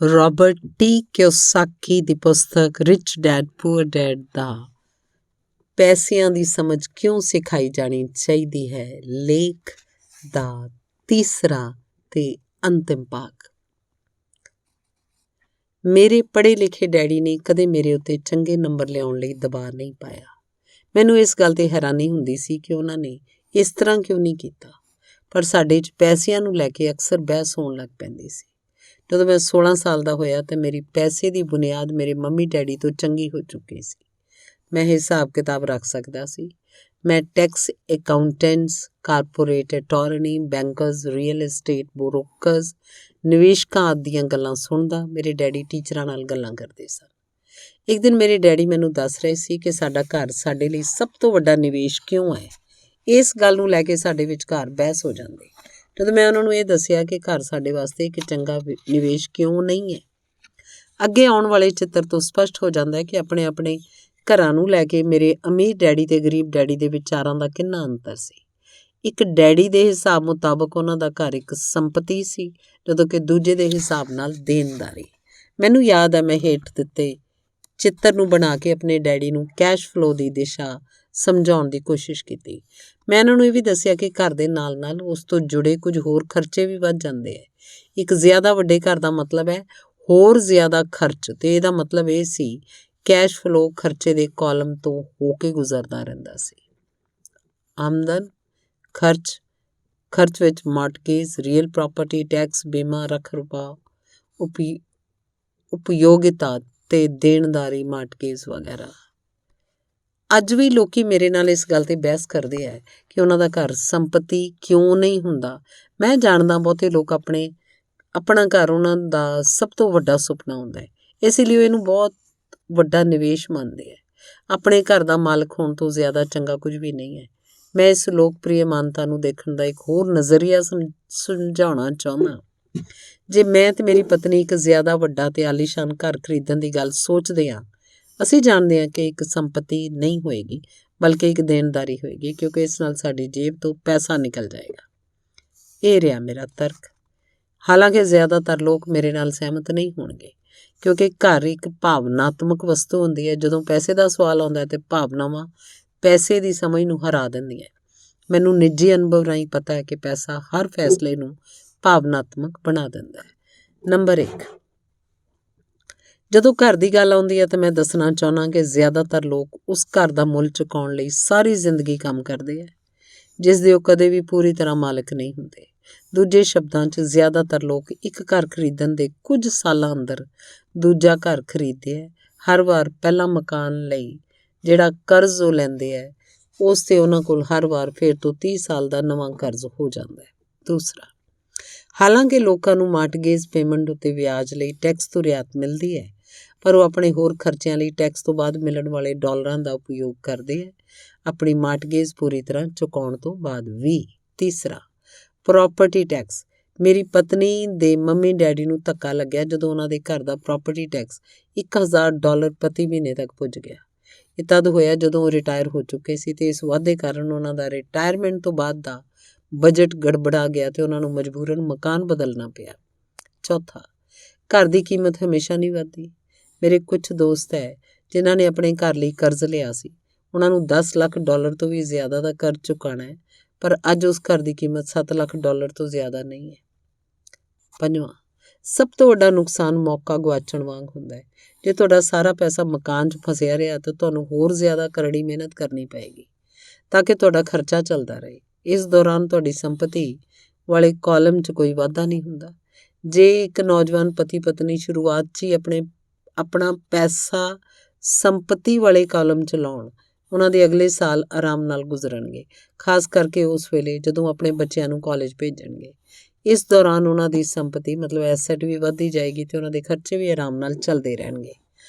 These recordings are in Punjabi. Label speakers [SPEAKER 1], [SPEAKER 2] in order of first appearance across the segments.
[SPEAKER 1] ਰੋਬਰਟ ਟੀ ਕਿਓਸਾਕੀ ਦੀ ਪੁਸਤਕ ਰਿਚ ਡੈਡ ਪੂਅਰ ਡੈਡ ਦਾ ਪੈਸਿਆਂ ਦੀ ਸਮਝ ਕਿਉਂ ਸਿਖਾਈ ਜਾਣੀ ਚਾਹੀਦੀ ਹੈ, ਲੇਖ ਦਾ ਤੀਸਰਾ ਤੇ ਅੰਤਿਮ ਭਾਗ। ਮੇਰੇ ਪੜ੍ਹੇ ਲਿਖੇ ਡੈਡੀ ਨੇ ਕਦੇ ਮੇਰੇ ਉੱਤੇ ਚੰਗੇ ਨੰਬਰ ਲਿਆਉਣ ਲਈ ਦਬਾਅ ਨਹੀਂ ਪਾਇਆ। ਮੈਨੂੰ ਇਸ ਗੱਲ 'ਤੇ ਹੈਰਾਨੀ ਹੁੰਦੀ ਸੀ ਕਿ ਉਹਨਾਂ ਨੇ ਇਸ ਤਰ੍ਹਾਂ ਕਿਉਂ ਨਹੀਂ ਕੀਤਾ, ਪਰ ਸਾਡੇ 'ਚ ਪੈਸਿਆਂ ਨੂੰ ਲੈ ਕੇ ਅਕਸਰ ਬਹਿਸ ਹੋਣ ਲੱਗ ਪੈਂਦੀ ਸੀ। ਜਦੋਂ ਮੈਂ 16 ਸਾਲ ਦਾ ਹੋਇਆ ਤਾਂ ਮੇਰੀ ਪੈਸੇ ਦੀ ਬੁਨਿਆਦ ਮੇਰੇ ਮੰਮੀ ਡੈਡੀ ਤੋਂ ਚੰਗੀ ਹੋ ਚੁੱਕੀ ਸੀ। ਮੈਂ ਹਿਸਾਬ ਕਿਤਾਬ ਰੱਖ ਸਕਦਾ ਸੀ। ਮੈਂ tax accountants, corporate attorney, bankers, real estate brokers, ਨਿਵੇਸ਼ਕਾਂ ਆਦਿ ਦੀਆਂ ਗੱਲਾਂ ਸੁਣਦਾ। ਮੇਰੇ ਡੈਡੀ ਟੀਚਰਾਂ ਨਾਲ ਗੱਲਾਂ ਕਰਦੇ ਸਨ। ਇੱਕ ਦਿਨ ਮੇਰੇ ਡੈਡੀ ਮੈਨੂੰ ਦੱਸ ਰਹੇ ਸੀ ਕਿ ਸਾਡਾ ਘਰ ਸਾਡੇ ਲਈ ਸਭ ਤੋਂ ਵੱਡਾ ਨਿਵੇਸ਼ ਕਿਉਂ ਹੈ। ਇਸ ਗੱਲ ਨੂੰ ਲੈ ਕੇ ਸਾਡੇ ਵਿਚਕਾਰ ਬਹਿਸ ਹੋ ਜਾਂਦੀ। ਜਦੋਂ ਮੈਂ ਉਹਨਾਂ ਨੂੰ ਇਹ ਦੱਸਿਆ ਕਿ ਘਰ ਸਾਡੇ ਵਾਸਤੇ ਇੱਕ ਚੰਗਾ ਨਿਵੇਸ਼ ਕਿਉਂ ਨਹੀਂ ਹੈ, ਅੱਗੇ ਆਉਣ ਵਾਲੇ ਚਿੱਤਰ ਤੋਂ ਸਪਸ਼ਟ ਹੋ ਜਾਂਦਾ ਹੈ ਕਿ ਆਪਣੇ ਆਪਣੇ ਘਰਾਂ ਨੂੰ ਲੈ ਕੇ ਮੇਰੇ ਅਮੀਰ ਡੈਡੀ ਤੇ ਗਰੀਬ ਡੈਡੀ ਦੇ ਵਿਚਾਰਾਂ ਦਾ ਕਿੰਨਾ ਅੰਤਰ ਸੀ। ਇੱਕ ਡੈਡੀ ਦੇ ਹਿਸਾਬ ਮੁਤਾਬਕ ਉਹਨਾਂ ਦਾ ਘਰ ਇੱਕ ਸੰਪਤੀ ਸੀ, ਜਦੋਂ ਕਿ ਦੂਜੇ ਦੇ ਹਿਸਾਬ ਨਾਲ ਦੇਣਦਾਰੀ। ਮੈਨੂੰ ਯਾਦ ਹੈ, ਮੈਂ ਹੇਠ ਦਿੱਤੇ ਚਿੱਤਰ ਨੂੰ ਬਣਾ ਕੇ ਆਪਣੇ ਡੈਡੀ ਨੂੰ ਕੈਸ਼ ਫਲੋ ਦੀ ਦਿਸ਼ਾ ਸਮਝਾਉਣ ਦੀ ਕੋਸ਼ਿਸ਼ ਕੀਤੀ। ਮੈਂ ਉਹਨਾਂ ਨੂੰ ਇਹ ਵੀ ਦੱਸਿਆ ਕਿ ਘਰ ਦੇ ਨਾਲ ਨਾਲ ਉਸ ਤੋਂ ਜੁੜੇ ਕੁਝ ਹੋਰ ਖਰਚੇ ਵੀ ਵੱਧ ਜਾਂਦੇ ਹੈ। ਇੱਕ ਜ਼ਿਆਦਾ ਵੱਡੇ ਘਰ ਦਾ ਮਤਲਬ ਹੈ ਹੋਰ ਜ਼ਿਆਦਾ ਖਰਚ, ਤੇ ਇਹਦਾ ਮਤਲਬ ਇਹ ਸੀ ਕੈਸ਼ ਫਲੋ ਖਰਚੇ ਦੇ ਕਾਲਮ ਤੋਂ ਹੋ ਕੇ ਗੁਜ਼ਰਦਾ ਰਹਿੰਦਾ ਸੀ। ਆਮਦਨ, ਖਰਚ ਵਿੱਚ ਮਾਰਟਗੇਜ, ਰੀਅਲ ਪ੍ਰਾਪਰਟੀ ਟੈਕਸ, ਬੀਮਾ, ਰੱਖ ਰਖਾਅ, ਉਪਯੋਗਿਤਾ ਤੇ ਦੇਣਦਾਰੀ, ਮਾਰਟਗੇਜ ਵਗੈਰਾ। ਅੱਜ ਵੀ ਲੋਕੀ ਮੇਰੇ ਨਾਲ ਇਸ ਗੱਲ 'ਤੇ ਬਹਿਸ ਕਰਦੇ ਹੈ ਕਿ ਉਹਨਾਂ ਦਾ ਘਰ ਸੰਪਤੀ ਕਿਉਂ ਨਹੀਂ ਹੁੰਦਾ। ਮੈਂ ਜਾਣਦਾ ਬਹੁਤੇ ਲੋਕ ਆਪਣਾ ਘਰ ਉਹਨਾਂ ਦਾ ਸਭ ਤੋਂ ਵੱਡਾ ਸੁਪਨਾ ਹੁੰਦਾ ਹੈ, ਇਸ ਲਈ ਉਹ ਇਹਨੂੰ ਬਹੁਤ ਵੱਡਾ ਨਿਵੇਸ਼ ਮੰਨਦੇ ਹੈ। ਆਪਣੇ ਘਰ ਦਾ ਮਾਲਕ ਹੋਣ ਤੋਂ ਜ਼ਿਆਦਾ ਚੰਗਾ ਕੁਝ ਵੀ ਨਹੀਂ ਹੈ। ਮੈਂ ਇਸ ਲੋਕਪ੍ਰਿਯ ਮਾਨਤਾ ਨੂੰ ਦੇਖਣ ਦਾ ਇੱਕ ਹੋਰ ਨਜ਼ਰੀਆ ਸਮਝਾਉਣਾ ਚਾਹੁੰਦਾ। ਜੇ ਮੈਂ ਤੇ ਮੇਰੀ ਪਤਨੀ ਇੱਕ ਜ਼ਿਆਦਾ ਵੱਡਾ ਤੇ ਆਲੀਸ਼ਾਨ ਘਰ ਖਰੀਦਣ ਦੀ ਗੱਲ ਸੋਚਦੇ ਹਾਂ, ਅਸੀਂ ਜਾਣਦੇ ਹਾਂ ਕਿ ਇੱਕ ਸੰਪਤੀ ਨਹੀਂ ਹੋਏਗੀ, ਬਲਕਿ ਇੱਕ ਦੇਣਦਾਰੀ ਹੋਏਗੀ, ਕਿਉਂਕਿ ਇਸ ਨਾਲ ਸਾਡੀ ਜੇਬ ਤੋਂ ਪੈਸਾ ਨਿਕਲ ਜਾਏਗਾ। ਇਹ ਰਿਹਾ ਮੇਰਾ ਤਰਕ। ਹਾਲਾਂਕਿ ਜ਼ਿਆਦਾਤਰ ਲੋਕ ਮੇਰੇ ਨਾਲ ਸਹਿਮਤ ਨਹੀਂ ਹੋਣਗੇ, ਕਿਉਂਕਿ ਘਰ ਇੱਕ ਭਾਵਨਾਤਮਕ ਵਸਤੂ ਹੁੰਦੀ ਹੈ। ਜਦੋਂ ਪੈਸੇ ਦਾ ਸਵਾਲ ਆਉਂਦਾ ਤੇ ਭਾਵਨਾਵਾਂ ਪੈਸੇ ਦੀ ਸਮਝ ਨੂੰ ਹਰਾ ਦਿੰਦੀਆਂ। ਮੈਨੂੰ ਨਿੱਜੀ ਅਨੁਭਵ ਰਾਹੀਂ ਪਤਾ ਹੈ ਕਿ ਪੈਸਾ ਹਰ ਫੈਸਲੇ ਨੂੰ ਭਾਵਨਾਤਮਕ ਬਣਾ ਦਿੰਦਾ ਹੈ। ਨੰਬਰ 1, ਜਦੋਂ ਘਰ ਦੀ ਗੱਲ ਆਉਂਦੀ ਹੈ ਤਾਂ ਮੈਂ ਦੱਸਣਾ ਚਾਹੁੰਦਾ ਕਿ ਜ਼ਿਆਦਾਤਰ ਲੋਕ ਉਸ ਘਰ ਦਾ ਮੁੱਲ ਚੁਕਾਉਣ ਲਈ ਸਾਰੀ ਜ਼ਿੰਦਗੀ ਕੰਮ ਕਰਦੇ ਹੈ, ਜਿਸ ਦੇ ਉਹ ਕਦੇ ਵੀ ਪੂਰੀ ਤਰ੍ਹਾਂ ਮਾਲਕ ਨਹੀਂ ਹੁੰਦੇ। ਦੂਜੇ ਸ਼ਬਦਾਂ 'ਚ ਜ਼ਿਆਦਾਤਰ ਲੋਕ ਇੱਕ ਘਰ ਖਰੀਦਣ ਦੇ ਕੁਝ ਸਾਲਾਂ ਅੰਦਰ ਦੂਜਾ ਘਰ ਖਰੀਦਦੇ ਹੈ। ਹਰ ਵਾਰ ਪਹਿਲਾ ਮਕਾਨ ਲਈ ਜਿਹੜਾ ਕਰਜ਼ ਉਹ ਲੈਂਦੇ ਹੈ, ਉਸ 'ਤੇ ਉਹਨਾਂ ਕੋਲ ਹਰ ਵਾਰ ਫਿਰ ਤੋਂ 30 ਸਾਲ ਦਾ ਨਵਾਂ ਕਰਜ਼ ਹੋ ਜਾਂਦਾ ਹੈ। ਦੂਸਰਾ, ਹਾਲਾਂਕਿ ਲੋਕਾਂ ਨੂੰ ਮਾਰਟਗੇਜ ਪੇਮੈਂਟ ਉੱਤੇ ਵਿਆਜ ਲਈ ਟੈਕਸ ਤੋਂ ਰਿਆਇਤ ਮਿਲਦੀ ਹੈ, ਪਰ ਉਹ ਆਪਣੇ ਹੋਰ ਖਰਚਿਆਂ ਲਈ ਟੈਕਸ ਤੋਂ ਬਾਅਦ ਮਿਲਣ ਵਾਲੇ ਡਾਲਰਾਂ ਦਾ ਉਪਯੋਗ ਕਰਦੇ ਹੈ, ਆਪਣੀ ਮਾਰਟਗੇਜ ਪੂਰੀ ਤਰ੍ਹਾਂ ਚੁਕਾਉਣ ਤੋਂ ਬਾਅਦ ਵੀ। ਤੀਸਰਾ, ਪ੍ਰੋਪਰਟੀ ਟੈਕਸ। ਮੇਰੀ ਪਤਨੀ ਦੇ ਮੰਮੀ ਡੈਡੀ ਨੂੰ ਧੱਕਾ ਲੱਗਿਆ ਜਦੋਂ ਉਹਨਾਂ ਦੇ ਘਰ ਦਾ ਪ੍ਰੋਪਰਟੀ ਟੈਕਸ $1000 ਪ੍ਰਤੀ ਮਹੀਨੇ ਤੱਕ ਪੁੱਜ ਗਿਆ। ਇਹ ਤਦ ਹੋਇਆ ਜਦੋਂ ਉਹ ਰਿਟਾਇਰ ਹੋ ਚੁੱਕੇ ਸੀ, ਤੇ ਇਸ ਵਾਧੇ ਕਾਰਨ ਉਹਨਾਂ ਦਾ ਰਿਟਾਇਰਮੈਂਟ ਤੋਂ ਬਾਅਦ ਦਾ ਬਜਟ ਗੜਬੜਾ ਗਿਆ ਤੇ ਉਹਨਾਂ ਨੂੰ ਮਜਬੂਰਨ ਮਕਾਨ ਬਦਲਣਾ ਪਿਆ। ਚੌਥਾ, ਘਰ ਦੀ ਕੀਮਤ ਹਮੇਸ਼ਾ ਨਹੀਂ ਵੱਧਦੀ। ਮੇਰੇ ਕੁਝ ਦੋਸਤ ਹੈ ਜਿਨ੍ਹਾਂ ਨੇ ਆਪਣੇ ਘਰ ਲਈ ਕਰਜ਼ ਲਿਆ ਸੀ। ਉਹਨਾਂ ਨੂੰ $10 ਲੱਖ ਤੋਂ ਵੀ ਜ਼ਿਆਦਾ ਦਾ ਕਰਜ਼ ਚੁਕਾਉਣਾ ਹੈ, ਪਰ ਅੱਜ ਉਸ ਘਰ ਦੀ ਕੀਮਤ $7 ਲੱਖ ਤੋਂ ਜ਼ਿਆਦਾ ਨਹੀਂ ਹੈ। ਪੰਜਵਾਂ, ਸਭ ਤੋਂ ਵੱਡਾ ਨੁਕਸਾਨ ਮੌਕਾ ਗੁਆਚਣ ਵਾਂਗ ਹੁੰਦਾ ਹੈ। ਜੇ ਤੁਹਾਡਾ ਸਾਰਾ ਪੈਸਾ ਮਕਾਨ 'ਚ ਫਸਿਆ ਰਿਹਾ ਤਾਂ ਤੁਹਾਨੂੰ ਹੋਰ ਜ਼ਿਆਦਾ ਕਰੜੀ ਮਿਹਨਤ ਕਰਨੀ ਪਏਗੀ ਤਾਂ ਕਿ ਤੁਹਾਡਾ ਖਰਚਾ ਚੱਲਦਾ ਰਹੇ। ਇਸ ਦੌਰਾਨ ਤੁਹਾਡੀ ਸੰਪਤੀ ਵਾਲੇ ਕਾਲਮ 'ਚ ਕੋਈ ਵਾਧਾ ਨਹੀਂ ਹੁੰਦਾ। ਜੇ ਇੱਕ ਨੌਜਵਾਨ ਪਤੀ ਪਤਨੀ ਸ਼ੁਰੂਆਤ 'ਚ ਹੀ ਆਪਣਾ ਪੈਸਾ ਸੰਪਤੀ ਵਾਲੇ ਕਾਲਮ 'ਚ ਲਾਉਣ, ਉਹਨਾਂ ਦੇ ਅਗਲੇ ਸਾਲ ਆਰਾਮ ਨਾਲ ਗੁਜ਼ਰਨਗੇ, ਖਾਸ ਕਰਕੇ ਉਸ ਵੇਲੇ ਜਦੋਂ ਆਪਣੇ ਬੱਚਿਆਂ ਨੂੰ ਕਾਲਜ ਭੇਜਣਗੇ। ਇਸ ਦੌਰਾਨ ਉਹਨਾਂ ਦੀ ਸੰਪਤੀ ਮਤਲਬ ਐਸੈਟ ਵੀ ਵੱਧਦੀ ਜਾਏਗੀ ਤੇ ਉਹਨਾਂ ਦੇ ਖਰਚੇ ਵੀ ਆਰਾਮ ਨਾਲ ਚੱਲਦੇ ਰਹਿਣਗੇ।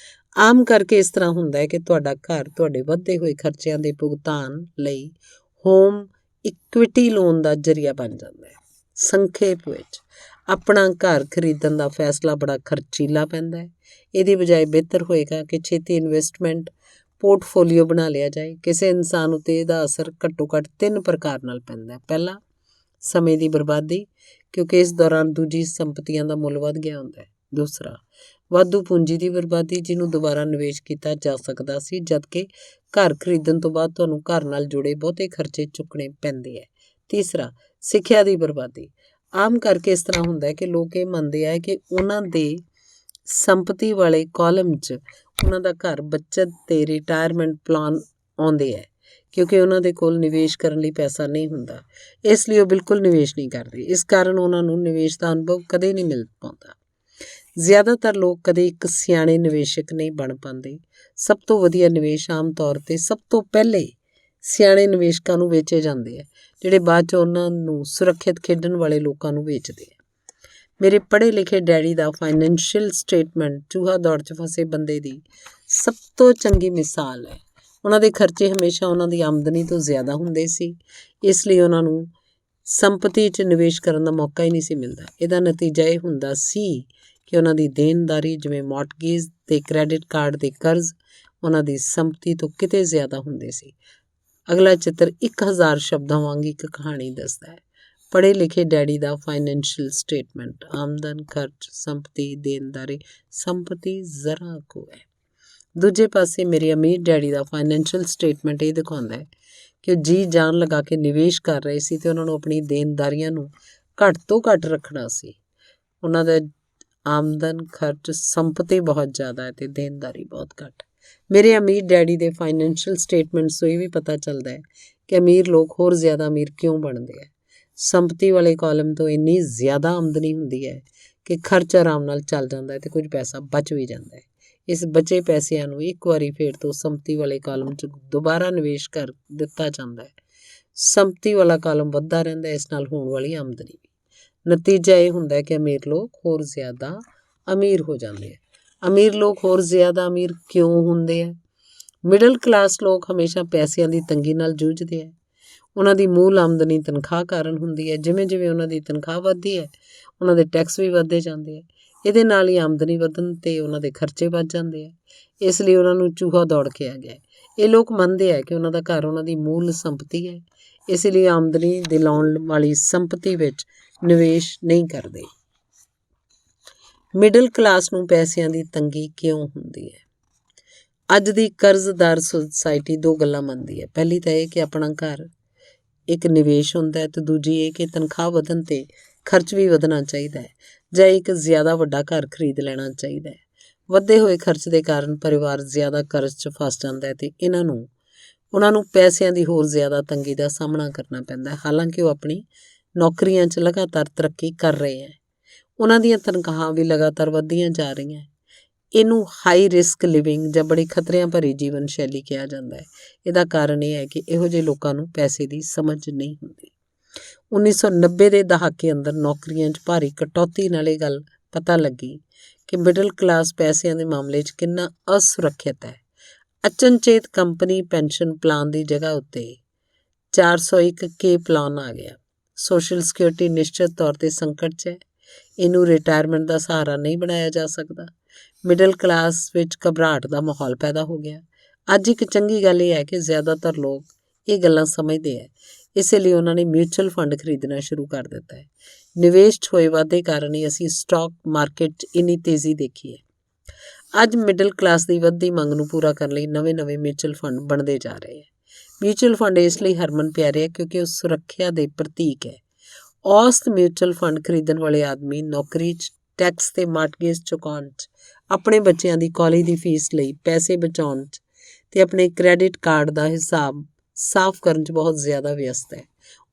[SPEAKER 1] ਆਮ ਕਰਕੇ ਇਸ ਤਰ੍ਹਾਂ ਹੁੰਦਾ ਹੈ ਕਿ ਤੁਹਾਡਾ ਘਰ ਤੁਹਾਡੇ ਵੱਧਦੇ ਹੋਏ ਖਰਚਿਆਂ ਦੇ ਭੁਗਤਾਨ ਲਈ ਹੋਮ ਇਕੁਇਟੀ ਲੋਨ ਦਾ ਜ਼ਰੀਆ ਬਣ ਜਾਂਦਾ ਹੈ। ਸੰਖੇਪ ਵਿੱਚ, ਆਪਣਾ ਘਰ ਖਰੀਦਣ ਦਾ ਫੈਸਲਾ ਬੜਾ ਖਰਚੀਲਾ ਪੈਂਦਾ ਹੈ। ਇਹਦੀ ਬਜਾਏ ਬਿਹਤਰ ਹੋਏਗਾ ਕਿ ਛੇਤੀ ਇਨਵੈਸਟਮੈਂਟ ਪੋਰਟਫੋਲੀਓ ਬਣਾ ਲਿਆ ਜਾਏ। ਕਿਸੇ ਇਨਸਾਨ ਉੱਤੇ ਇਹਦਾ ਅਸਰ ਘੱਟੋ ਘੱਟ 3 ਪ੍ਰਕਾਰ ਨਾਲ ਪੈਂਦਾ ਹੈ। ਪਹਿਲਾ, ਸਮੇਂ ਦੀ ਬਰਬਾਦੀ, ਕਿਉਂਕਿ ਇਸ ਦੌਰਾਨ ਦੂਜੀ ਸੰਪਤੀਆਂ ਦਾ ਮੁੱਲ ਵੱਧ ਗਿਆ ਹੁੰਦਾ ਹੈ। ਦੂਸਰਾ, ਵਾਧੂ ਪੂੰਜੀ ਦੀ ਬਰਬਾਦੀ, ਜਿਹਨੂੰ ਦੁਬਾਰਾ ਨਿਵੇਸ਼ ਕੀਤਾ ਜਾ ਸਕਦਾ ਸੀ, ਜਦਕਿ ਘਰ ਖਰੀਦਣ ਤੋਂ ਬਾਅਦ ਤੁਹਾਨੂੰ ਘਰ ਨਾਲ ਜੁੜੇ ਬਹੁਤੇ ਖਰਚੇ ਚੁੱਕਣੇ ਪੈਂਦੇ ਹੈ। ਤੀਸਰਾ, ਸਿੱਖਿਆ ਦੀ ਬਰਬਾਦੀ। ਆਮ ਕਰਕੇ ਇਸ ਤਰ੍ਹਾਂ ਹੁੰਦਾ ਹੈ ਕਿ ਲੋਕ ਇਹ ਮੰਨਦੇ ਆ ਕਿ ਉਹਨਾਂ ਦੇ ਸੰਪਤੀ ਵਾਲੇ ਕਾਲਮ 'ਚ ਉਹਨਾਂ ਦਾ ਘਰ ਬੱਚਤ ਤੇ ਰਿਟਾਇਰਮੈਂਟ ਪਲਾਨ ਆਉਂਦੇ ਹੈ, ਕਿਉਂਕਿ ਉਹਨਾਂ ਦੇ ਕੋਲ ਨਿਵੇਸ਼ ਕਰਨ ਲਈ ਪੈਸਾ ਨਹੀਂ ਹੁੰਦਾ, ਇਸ ਲਈ ਉਹ ਬਿਲਕੁਲ ਨਿਵੇਸ਼ ਨਹੀਂ ਕਰਦੇ। ਇਸ ਕਾਰਨ ਉਹਨਾਂ ਨੂੰ ਨਿਵੇਸ਼ ਦਾ ਅਨੁਭਵ ਕਦੇ ਨਹੀਂ ਮਿਲ ਪਾਉਂਦਾ। ਜ਼ਿਆਦਾਤਰ ਲੋਕ ਕਦੇ ਇੱਕ ਸਿਆਣੇ ਨਿਵੇਸ਼ਕ ਨਹੀਂ ਬਣ ਪਾਉਂਦੇ। ਸਭ ਤੋਂ ਵਧੀਆ ਨਿਵੇਸ਼ ਆਮ ਤੌਰ 'ਤੇ ਸਭ ਤੋਂ ਪਹਿਲੇ ਸਿਆਣੇ ਨਿਵੇਸ਼ਕਾਂ ਨੂੰ ਵੇਚੇ ਜਾਂਦੇ ਆ, ਜਿਹੜੇ ਬਾਅਦ 'ਚ ਉਹਨਾਂ ਨੂੰ ਸੁਰੱਖਿਅਤ ਖੇਡਣ ਵਾਲੇ ਲੋਕਾਂ ਨੂੰ ਵੇਚਦੇ ਆ। ਮੇਰੇ ਪੜ੍ਹੇ ਲਿਖੇ ਡੈਡੀ ਦਾ ਫਾਈਨੈਂਸ਼ੀਅਲ ਸਟੇਟਮੈਂਟ ਚੂਹਾ ਦੌੜ 'ਚ ਫਸੇ ਬੰਦੇ ਦੀ ਸਭ ਤੋਂ ਚੰਗੀ ਮਿਸਾਲ ਹੈ। ਉਹਨਾਂ ਦੇ ਖਰਚੇ ਹਮੇਸ਼ਾ ਉਹਨਾਂ ਦੀ ਆਮਦਨੀ ਤੋਂ ਜ਼ਿਆਦਾ ਹੁੰਦੇ ਸੀ, ਇਸ ਲਈ ਉਹਨਾਂ ਨੂੰ ਸੰਪਤੀ 'ਚ ਨਿਵੇਸ਼ ਕਰਨ ਦਾ ਮੌਕਾ ਹੀ ਨਹੀਂ ਸੀ ਮਿਲਦਾ। ਇਹਦਾ ਨਤੀਜਾ ਇਹ ਹੁੰਦਾ ਸੀ ਕਿ ਉਹਨਾਂ ਦੀ ਦੇਣਦਾਰੀ, ਜਿਵੇਂ ਮੌਰਟਗੇਜ ਤੇ ਕ੍ਰੈਡਿਟ ਕਾਰਡ ਦੇ ਕਰਜ਼, ਉਹਨਾਂ ਦੀ ਸੰਪਤੀ ਤੋਂ ਕਿਤੇ ਜ਼ਿਆਦਾ ਹੁੰਦੇ ਸੀ। ਅਗਲਾ ਚਿੱਤਰ 1000 ਸ਼ਬਦਾਂ ਵਾਂਗ ਇੱਕ ਕਹਾਣੀ ਦੱਸਦਾ ਹੈ। ਪੜ੍ਹੇ ਲਿਖੇ ਡੈਡੀ ਦਾ ਫਾਈਨੈਂਸ਼ੀਅਲ ਸਟੇਟਮੈਂਟ, ਆਮਦਨ, ਖਰਚ, ਸੰਪਤੀ, ਦੇਣਦਾਰੀ, ਸੰਪਤੀ ਜ਼ਰਾ ਕੁ ਹੈ। ਦੂਜੇ ਪਾਸੇ ਮੇਰੇ ਅਮੀਰ ਡੈਡੀ ਦਾ ਫਾਈਨੈਂਸ਼ੀਅਲ ਸਟੇਟਮੈਂਟ ਇਹ ਦਿਖਾਉਂਦਾ ਹੈ ਕਿ ਉਹ ਜੀ ਜਾਨ ਲਗਾ ਕੇ ਨਿਵੇਸ਼ ਕਰ ਰਹੇ ਸੀ ਤੇ ਉਹਨਾਂ ਨੂੰ ਆਪਣੀ ਦੇਣਦਾਰੀਆਂ ਨੂੰ ਘੱਟ ਤੋਂ ਘੱਟ ਰੱਖਣਾ ਸੀ। ਉਹਨਾਂ ਦਾ ਆਮਦਨ, ਖਰਚ, ਸੰਪਤੀ ਬਹੁਤ ਜ਼ਿਆਦਾ ਹੈ ਤੇ ਦੇਣਦਾਰੀ ਬਹੁਤ ਘੱਟ। ਮੇਰੇ ਅਮੀਰ ਡੈਡੀ ਦੇ ਫਾਈਨੈਂਸ਼ੀਅਲ ਸਟੇਟਮੈਂਟਸ ਤੋਂ ਇਹ ਵੀ ਪਤਾ ਚੱਲਦਾ ਹੈ ਕਿ ਅਮੀਰ ਲੋਕ ਹੋਰ ਜ਼ਿਆਦਾ ਅਮੀਰ ਕਿਉਂ ਬਣਦੇ ਹੈ। ਸੰਪਤੀ ਵਾਲੇ ਕਾਲਮ ਤੋਂ ਇੰਨੀ ਜ਼ਿਆਦਾ ਆਮਦਨੀ ਹੁੰਦੀ ਹੈ ਕਿ ਖਰਚ ਆਰਾਮ ਨਾਲ ਚੱਲ ਜਾਂਦਾ ਹੈ ਤੇ ਕੁਝ ਪੈਸਾ ਬਚ ਵੀ ਜਾਂਦਾ ਹੈ। ਇਸ ਬਚੇ ਪੈਸਿਆਂ ਨੂੰ ਇੱਕ ਵਾਰੀ ਫੇਰ ਤੋਂ ਸੰਪਤੀ ਵਾਲੇ ਕਾਲਮ 'ਚ ਦੁਬਾਰਾ ਨਿਵੇਸ਼ ਕਰ ਦਿੱਤਾ ਜਾਂਦਾ ਹੈ। ਸੰਪਤੀ ਵਾਲਾ ਕਾਲਮ ਵੱਧਦਾ ਰਹਿੰਦਾ, ਇਸ ਨਾਲ ਹੋਣ ਵਾਲੀ ਆਮਦਨੀ ਵੀ। ਨਤੀਜਾ ਇਹ ਹੁੰਦਾ ਹੈ ਕਿ ਅਮੀਰ ਲੋਕ ਹੋਰ ਜ਼ਿਆਦਾ ਅਮੀਰ ਹੋ ਜਾਂਦੇ ਆ। ਅਮੀਰ ਲੋਕ ਹੋਰ ਜ਼ਿਆਦਾ ਅਮੀਰ ਕਿਉਂ ਹੁੰਦੇ ਆ? ਮਿਡਲ ਕਲਾਸ ਲੋਕ ਹਮੇਸ਼ਾ ਪੈਸਿਆਂ ਦੀ ਤੰਗੀ ਨਾਲ ਜੂਝਦੇ ਆ। ਉਹਨਾਂ ਦੀ ਮੂਲ ਆਮਦਨੀ ਤਨਖਾਹ ਕਾਰਨ ਹੁੰਦੀ ਹੈ। ਜਿਵੇਂ ਜਿਵੇਂ ਉਹਨਾਂ ਦੀ ਤਨਖਾਹ ਵੱਧਦੀ ਹੈ, ਉਹਨਾਂ ਦੇ ਟੈਕਸ ਵੀ ਵੱਧਦੇ ਜਾਂਦੇ ਆ। ਇਹਦੇ ਨਾਲ ਹੀ ਆਮਦਨੀ ਵਧਣ 'ਤੇ ਉਹਨਾਂ ਦੇ ਖਰਚੇ ਵੱਧ ਜਾਂਦੇ ਆ। ਇਸ ਲਈ ਉਹਨਾਂ ਨੂੰ ਚੂਹਾ ਦੌੜ ਕਿਹਾ ਗਿਆ। ਇਹ ਲੋਕ ਮੰਨਦੇ ਆ ਕਿ ਉਹਨਾਂ ਦਾ ਘਰ ਉਹਨਾਂ ਦੀ ਮੂਲ ਸੰਪਤੀ ਹੈ, ਇਸ ਲਈ ਆਮਦਨੀ ਦਿਲਾਉਣ ਵਾਲੀ ਸੰਪਤੀ ਵਿੱਚ ਨਿਵੇਸ਼ ਨਹੀਂ ਕਰਦੇ। ਮਿਡਲ ਕਲਾਸ ਨੂੰ ਪੈਸਿਆਂ ਦੀ ਤੰਗੀ ਕਿਉਂ ਹੁੰਦੀ ਹੈ? ਅੱਜ ਦੀ ਕਰਜ਼ਦਾਰ ਸੁਸਾਇਟੀ ਦੋ ਗੱਲਾਂ ਮੰਨਦੀ ਹੈ। ਪਹਿਲੀ ਤਾਂ ਇਹ ਕਿ ਆਪਣਾ ਘਰ ਇੱਕ ਨਿਵੇਸ਼ ਹੁੰਦਾ ਹੈ, ਤੇ ਦੂਜੀ ਇਹ ਕਿ ਤਨਖਾਹ ਵਧਣ 'ਤੇ ਖਰਚ ਵੀ ਵਧਣਾ ਚਾਹੀਦਾ ਹੈ, ਜਾਂ ਇੱਕ ਜ਼ਿਆਦਾ ਵੱਡਾ ਘਰ ਖਰੀਦ ਲੈਣਾ ਚਾਹੀਦਾ ਹੈ। ਵੱਧੇ ਹੋਏ ਖਰਚ ਦੇ ਕਾਰਨ ਪਰਿਵਾਰ ਜ਼ਿਆਦਾ ਕਰਜ਼ 'ਚ ਫਸ ਜਾਂਦਾ ਹੈ ਤੇ ਉਹਨਾਂ ਨੂੰ ਪੈਸਿਆਂ ਦੀ ਹੋਰ ਜ਼ਿਆਦਾ ਤੰਗੀ ਦਾ ਸਾਹਮਣਾ ਕਰਨਾ ਪੈਂਦਾ ਹੈ। ਹਾਲਾਂਕਿ ਉਹ ਆਪਣੀ ਨੌਕਰੀਆਂ 'ਚ ਲਗਾਤਾਰ ਤਰੱਕੀ ਕਰ ਰਹੇ ਹੈ, ਉਹਨਾਂ ਦੀਆਂ ਤਨਖਾਹਾਂ ਵੀ ਲਗਾਤਾਰ ਵੱਧਦੀਆਂ ਜਾ ਰਹੀਆਂ। ਇਹਨੂੰ ਹਾਈ ਰਿਸਕ ਲਿਵਿੰਗ ਜਾਂ ਬੜੀ ਖਤਰਿਆਂ ਭਰੀ ਜੀਵਨ ਸ਼ੈਲੀ ਕਿਹਾ ਜਾਂਦਾ ਹੈ। ਇਹਦਾ ਕਾਰਨ ਇਹ ਹੈ ਕਿ ਇਹੋ ਜਿਹੇ ਲੋਕਾਂ ਨੂੰ ਪੈਸੇ ਦੀ ਸਮਝ ਨਹੀਂ ਹੁੰਦੀ। 1990 ਦੇ ਦਹਾਕੇ ਅੰਦਰ ਨੌਕਰੀਆਂ 'ਚ ਭਾਰੀ ਕਟੌਤੀ ਨਾਲ ਇਹ ਗੱਲ ਪਤਾ ਲੱਗੀ ਕਿ ਮਿਡਲ ਕਲਾਸ ਪੈਸਿਆਂ ਦੇ ਮਾਮਲੇ 'ਚ ਕਿੰਨਾ ਅਸੁਰੱਖਿਅਤ ਹੈ। ਅਚਨਚੇਤ ਕੰਪਨੀ ਪੈਨਸ਼ਨ ਪਲਾਨ ਦੀ ਜਗ੍ਹਾ ਉੱਤੇ 401k ਪਲਾਨ ਆ ਗਿਆ। ਸੋਸ਼ਲ ਸਿਕਿਉਰਿਟੀ ਨਿਸ਼ਚਿਤ ਤੌਰ 'ਤੇ ਸੰਕਟ 'ਚ ਹੈ। ਇਹਨੂੰ ਰਿਟਾਇਰਮੈਂਟ ਦਾ ਸਹਾਰਾ ਨਹੀਂ ਬਣਾਇਆ ਜਾ ਸਕਦਾ। ਮਿਡਲ ਕਲਾਸ ਵਿੱਚ ਘਬਰਾਹਟ ਦਾ ਮਾਹੌਲ ਪੈਦਾ ਹੋ ਗਿਆ। ਅੱਜ ਇੱਕ ਚੰਗੀ ਗੱਲ ਇਹ ਹੈ ਕਿ ਜ਼ਿਆਦਾਤਰ ਲੋਕ ਇਹ ਗੱਲਾਂ ਸਮਝਦੇ ਹੈ, ਇਸੇ ਲਈ ਉਹਨਾਂ ਨੇ ਮਿਊਚੁਅਲ ਫੰਡ ਖਰੀਦਣਾ ਸ਼ੁਰੂ ਕਰ ਦਿੱਤਾ ਹੈ। ਨਿਵੇਸ਼ 'ਚ ਹੋਏ ਵਾਧੇ ਕਾਰਨ ਹੀ ਅਸੀਂ ਸਟਾਕ ਮਾਰਕੀਟ 'ਚ ਇੰਨੀ ਤੇਜ਼ੀ ਦੇਖੀ ਹੈ। ਅੱਜ ਮਿਡਲ ਕਲਾਸ ਦੀ ਵੱਧਦੀ ਮੰਗ ਨੂੰ ਪੂਰਾ ਕਰਨ ਲਈ ਨਵੇਂ ਮਿਊਚੁਅਲ ਫੰਡ ਬਣਦੇ ਜਾ ਰਹੇ ਹੈ। ਮਿਊਚੁਅਲ ਫੰਡ ਇਸ ਲਈ ਹਰਮਨ ਪਿਆਰੇ ਹੈ ਕਿਉਂਕਿ ਉਹ ਸੁਰੱਖਿਆ ਦੇ ਪ੍ਰਤੀਕ ਹੈ। ਔਸਤ ਮਿਊਚੁਅਲ ਫੰਡ ਖਰੀਦਣ ਵਾਲੇ ਆਦਮੀ ਨੌਕਰੀ 'ਚ, ਟੈਕਸ ਤੇ ਮਾਰਟਗੇਜ ਚੁਕਾਉਣ 'ਚ, ਆਪਣੇ ਬੱਚਿਆਂ ਦੀ ਕਾਲਜ ਦੀ ਫੀਸ ਲਈ ਪੈਸੇ ਬਚਾਉਣ 'ਚ ਤੇ ਆਪਣੇ ਕ੍ਰੈਡਿਟ ਕਾਰਡ ਦਾ ਹਿਸਾਬ ਸਾਫ਼ ਕਰਨ 'ਚ ਬਹੁਤ ਜ਼ਿਆਦਾ ਵਿਅਸਤ ਹੈ।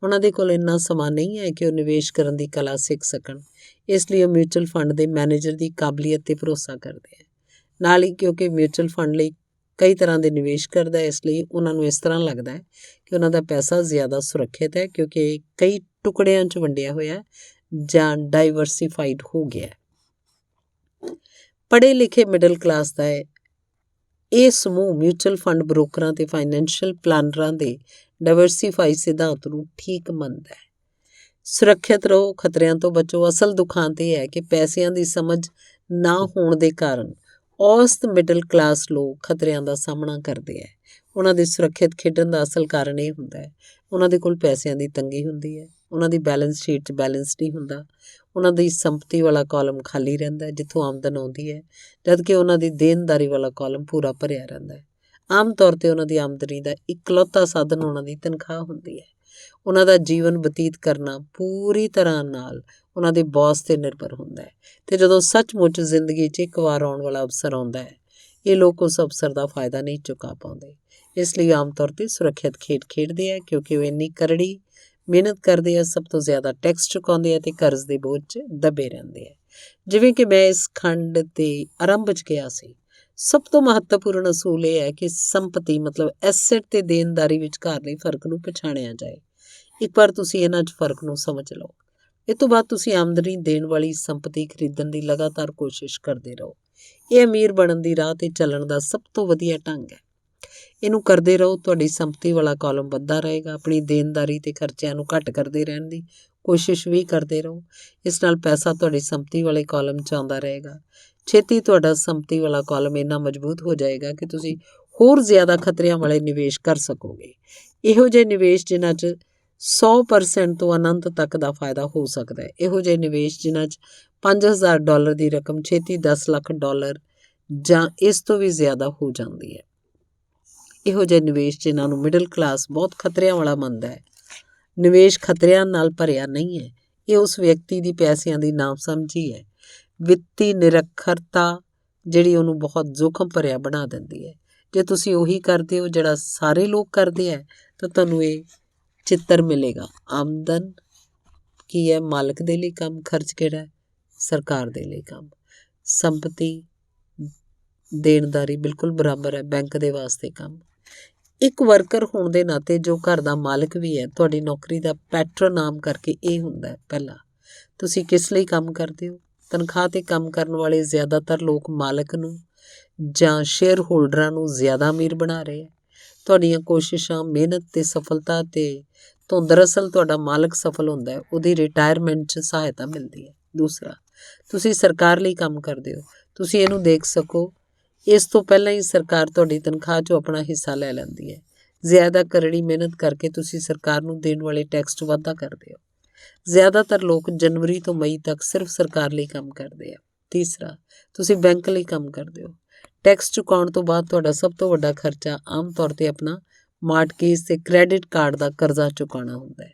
[SPEAKER 1] ਉਹਨਾਂ ਦੇ ਕੋਲ ਇੰਨਾ ਸਮਾਂ ਨਹੀਂ ਹੈ ਕਿ ਉਹ ਨਿਵੇਸ਼ ਕਰਨ ਦੀ ਕਲਾ ਸਿੱਖ ਸਕਣ, ਇਸ ਲਈ ਉਹ ਮਿਊਚੁਅਲ ਫੰਡ ਦੇ ਮੈਨੇਜਰ ਦੀ ਕਾਬਲੀਅਤ 'ਤੇ ਭਰੋਸਾ ਕਰਦੇ ਹੈ। ਨਾਲ ਹੀ ਕਿਉਂਕਿ ਮਿਊਚੁਅਲ ਫੰਡ ਲਈ ਕਈ ਤਰ੍ਹਾਂ ਦੇ ਨਿਵੇਸ਼ ਕਰਦਾ ਹੈ, ਇਸ ਲਈ ਉਹਨਾਂ ਨੂੰ ਇਸ ਤਰ੍ਹਾਂ ਲੱਗਦਾ ਹੈ ਕਿ ਉਹਨਾਂ ਦਾ ਪੈਸਾ ਜ਼ਿਆਦਾ ਸੁਰੱਖਿਅਤ ਹੈ, ਕਿਉਂਕਿ ਇਹ ਕਈ ਟੁਕੜਿਆਂ 'ਚ ਵੰਡਿਆ ਹੋਇਆ ਜਾਂ ਡਾਈਵਰਸੀਫਾਈਡ ਹੋ ਗਿਆ। ਪੜ੍ਹੇ ਲਿਖੇ ਮਿਡਲ ਕਲਾਸ ਦਾ ਇਹ ਸਮੂਹ ਮਿਊਚੁਅਲ ਫੰਡ ਬਰੋਕਰਾਂ ਤੇ ਫਾਈਨੈਂਸ਼ੀਅਲ ਪਲਾਨਰਾਂ ਦੇ ਡਾਈਵਰਸੀਫਾਈ ਸਿਧਾਂਤ ਨੂੰ ਠੀਕ ਮੰਨਦਾ ਹੈ। ਸੁਰੱਖਿਅਤ ਰਹੋ, ਖਤਰਿਆਂ ਤੋਂ ਬਚੋ। ਅਸਲ ਦੁਖਾਂਤ ਇਹ ਹੈ ਕਿ ਪੈਸਿਆਂ ਦੀ ਸਮਝ ਨਾ ਹੋਣ ਦੇ ਕਾਰਨ ਔਸਤ ਮਿਡਲ ਕਲਾਸ ਲੋਕ ਖਤਰਿਆਂ ਦਾ ਸਾਹਮਣਾ ਕਰਦੇ ਹੈ। ਉਹਨਾਂ ਦੇ ਸੁਰੱਖਿਅਤ ਖੇਡਣ ਦਾ ਅਸਲ ਕਾਰਨ ਇਹ ਹੁੰਦਾ ਹੈ ਉਹਨਾਂ ਦੇ ਕੋਲ ਪੈਸਿਆਂ ਦੀ ਤੰਗੀ ਹੁੰਦੀ ਹੈ, ਉਹਨਾਂ ਦੀ ਬੈਲੈਂਸ ਸ਼ੀਟ 'ਚ ਬੈਲੈਂਸ ਨਹੀਂ ਹੁੰਦਾ, ਉਹਨਾਂ ਦੀ ਸੰਪਤੀ ਵਾਲਾ ਕਾਲਮ ਖਾਲੀ ਰਹਿੰਦਾ ਹੈ ਜਿੱਥੋਂ ਆਮਦਨ ਆਉਂਦੀ ਹੈ, ਜਦਕਿ ਉਹਨਾਂ ਦੀ ਦੇਣਦਾਰੀ ਵਾਲਾ ਕਾਲਮ ਪੂਰਾ ਭਰਿਆ ਰਹਿੰਦਾ ਹੈ। ਆਮ ਤੌਰ 'ਤੇ ਉਹਨਾਂ ਦੀ ਆਮਦਨੀ ਦਾ ਇਕਲੌਤਾ ਸਾਧਨ ਉਹਨਾਂ ਦੀ ਤਨਖਾਹ ਹੁੰਦੀ ਹੈ। ਉਹਨਾਂ ਦਾ ਜੀਵਨ ਬਤੀਤ ਕਰਨਾ ਪੂਰੀ ਤਰ੍ਹਾਂ ਨਾਲ ਉਹਨਾਂ ਦੇ ਬੌਸ 'ਤੇ ਨਿਰਭਰ ਹੁੰਦਾ ਹੈ, ਅਤੇ ਜਦੋਂ ਸੱਚਮੁੱਚ ਜ਼ਿੰਦਗੀ 'ਚ ਇੱਕ ਵਾਰ ਆਉਣ ਵਾਲਾ ਅਵਸਰ ਆਉਂਦਾ ਹੈ, ਇਹ ਲੋਕ ਉਸ ਅਵਸਰ ਦਾ ਫਾਇਦਾ ਨਹੀਂ ਚੁਕਾ ਪਾਉਂਦੇ। ਇਸ ਲਈ ਆਮ ਤੌਰ 'ਤੇ ਸੁਰੱਖਿਅਤ ਖੇਡ ਖੇਡਦੇ ਆ, ਕਿਉਂਕਿ ਉਹ ਇੰਨੀ ਕਰੜੀ ਮਿਹਨਤ ਕਰਦੇ ਆ, ਸਭ ਤੋਂ ਜ਼ਿਆਦਾ ਟੈਕਸ ਚੁਕਾਉਂਦੇ ਆ ਅਤੇ ਕਰਜ਼ ਦੇ ਬੋਝ 'ਚ ਦੱਬੇ ਰਹਿੰਦੇ ਆ। ਜਿਵੇਂ ਕਿ ਮੈਂ ਇਸ ਖੰਡ ਦੇ ਆਰੰਭ 'ਚ ਕਿਹਾ ਸੀ, ਸਭ ਤੋਂ ਮਹੱਤਵਪੂਰਨ ਅਸੂਲ ਇਹ ਹੈ ਕਿ ਸੰਪਤੀ ਮਤਲਬ ਐਸੈਟ ਤੇ ਦੇਣਦਾਰੀ ਵਿਚਕਾਰਲੇ ਫਰਕ ਨੂੰ ਪਛਾਣਿਆ ਜਾਏ। ਇੱਕ ਵਾਰ ਤੁਸੀਂ ਇਹਨਾਂ 'ਚ ਫਰਕ ਨੂੰ ਸਮਝ ਲਓ, ਇਹ ਤੋਂ ਬਾਅਦ ਤੁਸੀਂ ਆਮਦਨੀ ਦੇਣ ਵਾਲੀ ਸੰਪਤੀ ਖਰੀਦਣ ਦੀ ਲਗਾਤਾਰ ਕੋਸ਼ਿਸ਼ ਕਰਦੇ ਰਹੋ। ਇਹ ਅਮੀਰ ਬਣਨ ਦੀ ਰਾਹ 'ਤੇ ਚੱਲਣ ਦਾ ਸਭ ਤੋਂ ਵਧੀਆ ਢੰਗ ਹੈ। ਇਹਨੂੰ ਕਰਦੇ ਰਹੋ, ਤੁਹਾਡੀ ਸੰਪਤੀ ਵਾਲਾ ਕਾਲਮ ਵੱਧਦਾ ਰਹੇਗਾ। ਆਪਣੀ ਦੇਣਦਾਰੀ ਤੇ ਖਰਚਿਆਂ ਨੂੰ ਘੱਟ ਕਰਦੇ ਰਹਿਣ ਦੀ ਕੋਸ਼ਿਸ਼ ਵੀ ਕਰਦੇ ਰਹੋ। ਇਸ ਨਾਲ ਪੈਸਾ ਤੁਹਾਡੀ ਸੰਪਤੀ ਵਾਲੇ ਕਾਲਮ 'ਚ ਆਉਂਦਾ ਰਹੇਗਾ। ਛੇਤੀ ਤੁਹਾਡਾ ਸੰਪਤੀ ਵਾਲਾ ਕਾਲਮ ਇੰਨਾ ਮਜ਼ਬੂਤ ਹੋ ਜਾਏਗਾ ਕਿ ਤੁਸੀਂ ਹੋਰ ਜ਼ਿਆਦਾ ਖਤਰਿਆਂ ਵਾਲੇ ਨਿਵੇਸ਼ ਕਰ ਸਕੋਗੇ। ਇਹੋ ਜਿਹੇ ਨਿਵੇਸ਼ ਜਿਨ੍ਹਾਂ 'ਚ 100% ਤੋਂ ਅਨੰਤ ਤੱਕ ਦਾ ਫਾਇਦਾ ਹੋ ਸਕਦਾ ਹੈ। ਇਹੋ ਜਿਹੇ ਨਿਵੇਸ਼ ਜਿਨ੍ਹਾਂ 'ਚ $5000 ਦੀ ਰਕਮ ਛੇਤੀ $10 ਲੱਖ ਜਾਂ ਇਸ ਤੋਂ ਵੀ ਜ਼ਿਆਦਾ ਹੋ ਜਾਂਦੀ ਹੈ। ਇਹੋ ਜਿਹੇ ਨਿਵੇਸ਼ ਜਿਨ੍ਹਾਂ ਨੂੰ ਮਿਡਲ ਕਲਾਸ ਬਹੁਤ ਖਤਰਿਆਂ ਵਾਲਾ ਮੰਨਦਾ ਹੈ। ਨਿਵੇਸ਼ ਖਤਰਿਆਂ ਨਾਲ ਭਰਿਆ ਨਹੀਂ ਹੈ, ਇਹ ਉਸ ਵਿਅਕਤੀ ਦੀ ਪੈਸਿਆਂ ਦੀ ਨਾਮਸਮਝੀ ਹੈ। ਵਿੱਤੀ ਨਿਰੱਖਰਤਾ ਜਿਹੜੀ ਉਹਨੂੰ ਬਹੁਤ ਜੋਖਮ ਭਰਿਆ ਬਣਾ ਦਿੰਦੀ ਹੈ। ਜੇ ਤੁਸੀਂ ਉਹੀ ਕਰਦੇ ਹੋ ਜਿਹੜਾ ਸਾਰੇ ਲੋਕ ਕਰਦੇ ਹੈ ਤਾਂ ਤੁਹਾਨੂੰ ਇਹ ਚਿੱਤਰ ਮਿਲੇਗਾ। ਆਮਦਨ ਕੀ ਹੈ? ਮਾਲਕ ਦੇ ਲਈ ਕੰਮ। ਖਰਚ ਕਿਹੜਾ ਹੈ? ਸਰਕਾਰ ਦੇ ਲਈ ਕੰਮ। ਸੰਪਤੀ ਦੇਣਦਾਰੀ ਬਿਲਕੁਲ ਬਰਾਬਰ ਹੈ, ਬੈਂਕ ਦੇ ਵਾਸਤੇ ਕੰਮ। ਇੱਕ ਵਰਕਰ ਹੋਣ ਦੇ ਨਾਤੇ ਜੋ ਘਰ ਦਾ ਮਾਲਕ ਵੀ ਹੈ, ਤੁਹਾਡੀ ਨੌਕਰੀ ਦਾ ਪੈਟਰਨ ਆਮ ਕਰਕੇ ਇਹ ਹੁੰਦਾ ਹੈ। ਪਹਿਲਾ, ਤੁਸੀਂ ਕਿਸ ਲਈ ਕੰਮ ਕਰਦੇ ਹੋ? ਤਨਖਾਹ 'ਤੇ ਕੰਮ ਕਰਨ ਵਾਲੇ ਜ਼ਿਆਦਾਤਰ ਲੋਕ ਮਾਲਕ ਨੂੰ ਜਾਂ ਸ਼ੇਅਰ ਹੋਲਡਰਾਂ ਨੂੰ ਜ਼ਿਆਦਾ ਅਮੀਰ ਬਣਾ ਰਹੇ ਹੈ। ਤੁਹਾਡੀਆਂ ਕੋਸ਼ਿਸ਼ਾਂ, ਮਿਹਨਤ ਅਤੇ ਸਫਲਤਾ ਤੋਂ ਦਰਅਸਲ ਤੁਹਾਡਾ ਮਾਲਕ ਸਫਲ ਹੁੰਦਾ ਹੈ, ਉਹਦੀ ਰਿਟਾਇਰਮੈਂਟ 'ਚ ਸਹਾਇਤਾ ਮਿਲਦੀ ਹੈ। ਦੂਸਰਾ, ਤੁਸੀਂ ਸਰਕਾਰ ਲਈ ਕੰਮ ਕਰਦੇ ਹੋ। ਤੁਸੀਂ ਇਹਨੂੰ ਦੇਖ ਸਕੋ, ਇਸ ਤੋਂ ਪਹਿਲਾਂ ਹੀ ਸਰਕਾਰ ਤੁਹਾਡੀ ਤਨਖਾਹ 'ਚੋਂ ਆਪਣਾ ਹਿੱਸਾ ਲੈ ਲੈਂਦੀ ਹੈ। ਜ਼ਿਆਦਾ ਕਰੜੀ ਮਿਹਨਤ ਕਰਕੇ ਤੁਸੀਂ ਸਰਕਾਰ ਨੂੰ ਦੇਣ ਵਾਲੇ ਟੈਕਸ 'ਚ ਵਾਧਾ ਕਰਦੇ ਹੋ। ਜ਼ਿਆਦਾਤਰ ਲੋਕ ਜਨਵਰੀ ਤੋਂ ਮਈ ਤੱਕ ਸਿਰਫ ਸਰਕਾਰ ਲਈ ਕੰਮ ਕਰਦੇ ਆ। ਤੀਸਰਾ, ਤੁਸੀਂ ਬੈਂਕ ਲਈ ਕੰਮ ਕਰਦੇ ਹੋ। ਟੈਕਸ ਚੁਕਾਉਣ ਤੋਂ ਬਾਅਦ ਤੁਹਾਡਾ ਸਭ ਤੋਂ ਵੱਡਾ ਖਰਚਾ ਆਮ ਤੌਰ 'ਤੇ ਆਪਣਾ ਮਾਰਟਗੇਜ ਤੇ ਕ੍ਰੈਡਿਟ ਕਾਰਡ ਦਾ ਕਰਜ਼ਾ ਚੁਕਾਉਣਾ ਹੁੰਦਾ ਹੈ।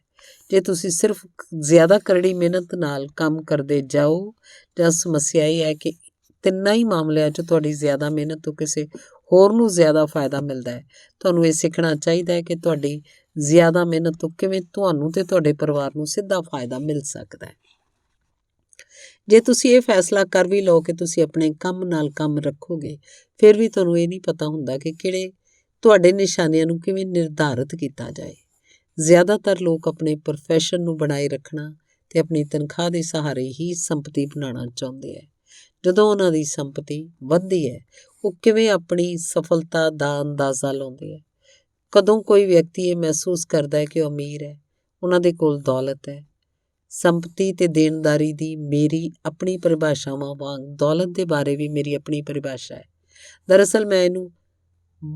[SPEAKER 1] ਜੇ ਤੁਸੀਂ ਸਿਰਫ ਜ਼ਿਆਦਾ ਕਰੜੀ ਮਿਹਨਤ ਨਾਲ ਕੰਮ ਕਰਦੇ ਜਾਓ, ਜਾਂ ਸਮੱਸਿਆ ਇਹ ਹੈ ਕਿ ਤਿੰਨਾਂ ਹੀ ਮਾਮਲਿਆਂ 'ਚ ਤੁਹਾਡੀ ਜ਼ਿਆਦਾ ਮਿਹਨਤ ਤੋਂ ਕਿਸੇ ਹੋਰ ਨੂੰ ਜ਼ਿਆਦਾ ਫਾਇਦਾ ਮਿਲਦਾ ਹੈ। ਤੁਹਾਨੂੰ ਇਹ ਸਿੱਖਣਾ ਚਾਹੀਦਾ ਹੈ ਕਿ ਤੁਹਾਡੀ ਜ਼ਿਆਦਾ ਮਿਹਨਤ ਤੋਂ ਕਿਵੇਂ ਤੁਹਾਨੂੰ ਤੇ ਤੁਹਾਡੇ ਪਰਿਵਾਰ ਨੂੰ ਸਿੱਧਾ ਫਾਇਦਾ ਮਿਲ ਸਕਦਾ ਹੈ। ਜੇ ਤੁਸੀਂ ਇਹ ਫੈਸਲਾ ਕਰ ਵੀ ਲਓ ਕਿ ਤੁਸੀਂ ਆਪਣੇ ਕੰਮ ਨਾਲ ਕੰਮ ਰੱਖੋਗੇ, ਫਿਰ ਵੀ ਤੁਹਾਨੂੰ ਇਹ ਨਹੀਂ ਪਤਾ ਹੁੰਦਾ ਕਿ ਕਿਹੜੇ ਤੁਹਾਡੇ ਨਿਸ਼ਾਨਿਆਂ ਨੂੰ ਕਿਵੇਂ ਨਿਰਧਾਰਿਤ ਕੀਤਾ ਜਾਏ। ਜ਼ਿਆਦਾਤਰ ਲੋਕ ਆਪਣੇ ਪ੍ਰੋਫੈਸ਼ਨ ਨੂੰ ਬਣਾਏ ਰੱਖਣਾ ਅਤੇ ਆਪਣੀ ਤਨਖਾਹ ਦੇ ਸਹਾਰੇ ਹੀ ਸੰਪਤੀ ਬਣਾਉਣਾ ਚਾਹੁੰਦੇ ਹੈ। ਜਦੋਂ ਉਹਨਾਂ ਦੀ ਸੰਪਤੀ ਵੱਧਦੀ ਹੈ, ਉਹ ਕਿਵੇਂ ਆਪਣੀ ਸਫਲਤਾ ਦਾ ਅੰਦਾਜ਼ਾ ਲਾਉਂਦੇ ਹੈ। ਕਦੋਂ ਕੋਈ ਵਿਅਕਤੀ ਇਹ ਮਹਿਸੂਸ ਕਰਦਾ ਹੈ ਕਿ ਉਹ ਅਮੀਰ ਹੈ, ਉਹਨਾਂ ਦੇ ਕੋਲ ਦੌਲਤ ਹੈ। ਸੰਪਤੀ ਤੇ ਦੇਣਦਾਰੀ ਦੀ ਮੇਰੀ ਆਪਣੀ ਪਰਿਭਾਸ਼ਾਵਾਂ ਵਾਂਗ ਦੌਲਤ ਦੇ ਬਾਰੇ ਵੀ ਮੇਰੀ ਆਪਣੀ ਪਰਿਭਾਸ਼ਾ ਹੈ। ਦਰਅਸਲ ਮੈਂ ਇਹਨੂੰ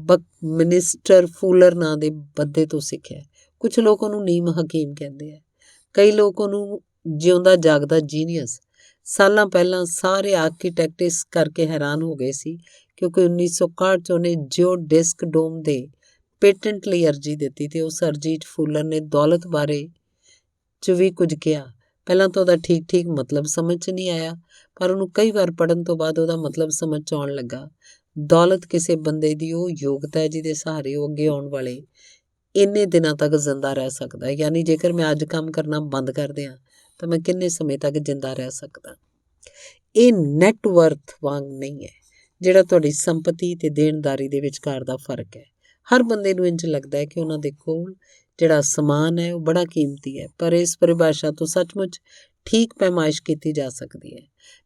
[SPEAKER 1] ਬਕਮਿਨਿਸਟਰ ਫੂਲਰ ਨਾਂ ਦੇ ਬੰਦੇ ਤੋਂ ਸਿੱਖਿਆ। ਕੁਝ ਲੋਕ ਉਹਨੂੰ ਨੀਮ ਹਕੀਮ ਕਹਿੰਦੇ ਆ, ਕਈ ਲੋਕ ਉਹਨੂੰ ਜਿਉਂਦਾ ਜਾਗਦਾ ਜੀਨੀਅਸ। ਸਾਲਾਂ ਪਹਿਲਾਂ ਸਾਰੇ ਆਰਕੀਟੈਕਟ ਇਸ ਕਰਕੇ ਹੈਰਾਨ ਹੋ ਗਏ ਸੀ ਕਿਉਂਕਿ 1961 'ਚ ਉਹਨੇ ਜਿਓਡਿਸਕ ਡੋਮ ਦੇ ਪੇਟੈਂਟ ਲਈ ਅਰਜੀ ਦਿੱਤੀ ਅਤੇ ਉਸ ਅਰਜੀ 'ਚ ਫੂਲਰ ਨੇ ਦੌਲਤ ਬਾਰੇ 'ਚ ਵੀ ਕੁਝ ਕਿਹਾ। ਪਹਿਲਾਂ ਤਾਂ ਉਹਦਾ ਠੀਕ ਮਤਲਬ ਸਮਝ 'ਚ ਨਹੀਂ ਆਇਆ, ਪਰ ਉਹਨੂੰ ਕਈ ਵਾਰ ਪੜ੍ਹਨ ਤੋਂ ਬਾਅਦ ਉਹਦਾ ਮਤਲਬ ਸਮਝ 'ਚ ਆਉਣ ਲੱਗਾ। ਦੌਲਤ ਕਿਸੇ ਬੰਦੇ ਦੀ ਉਹ ਯੋਗਤਾ ਹੈ ਜਿਹਦੇ ਸਹਾਰੇ ਉਹ ਅੱਗੇ ਆਉਣ ਵਾਲੇ ਇੰਨੇ ਦਿਨਾਂ ਤੱਕ ਜ਼ਿੰਦਾ ਰਹਿ ਸਕਦਾ ਹੈ। ਯਾਨੀ ਜੇਕਰ ਮੈਂ ਅੱਜ ਕੰਮ ਕਰਨਾ ਬੰਦ ਕਰ ਦਿਆਂ ਤਾਂ ਮੈਂ ਕਿੰਨੇ ਸਮੇਂ ਤੱਕ ਜਿੰਦਾ ਰਹਿ ਸਕਦਾ। ਇਹ ਨੈੱਟਵਰਥ ਵਾਂਗ ਨਹੀਂ ਹੈ ਜਿਹੜਾ ਤੁਹਾਡੀ ਸੰਪਤੀ ਅਤੇ ਦੇਣਦਾਰੀ ਦੇ ਵਿਚਕਾਰ ਦਾ ਫਰਕ ਹੈ। ਹਰ ਬੰਦੇ ਨੂੰ ਇੰਝ ਲੱਗਦਾ ਹੈ ਕਿ ਉਹਨਾਂ ਦੇ ਕੋਲ ਜਿਹੜਾ ਸਮਾਨ ਹੈ ਉਹ ਬੜਾ ਕੀਮਤੀ ਹੈ, ਪਰ ਇਸ ਪਰਿਭਾਸ਼ਾ ਤੋਂ ਸੱਚਮੁੱਚ ਠੀਕ ਪੈਮਾਇਸ਼ ਕੀਤੀ ਜਾ ਸਕਦੀ ਹੈ।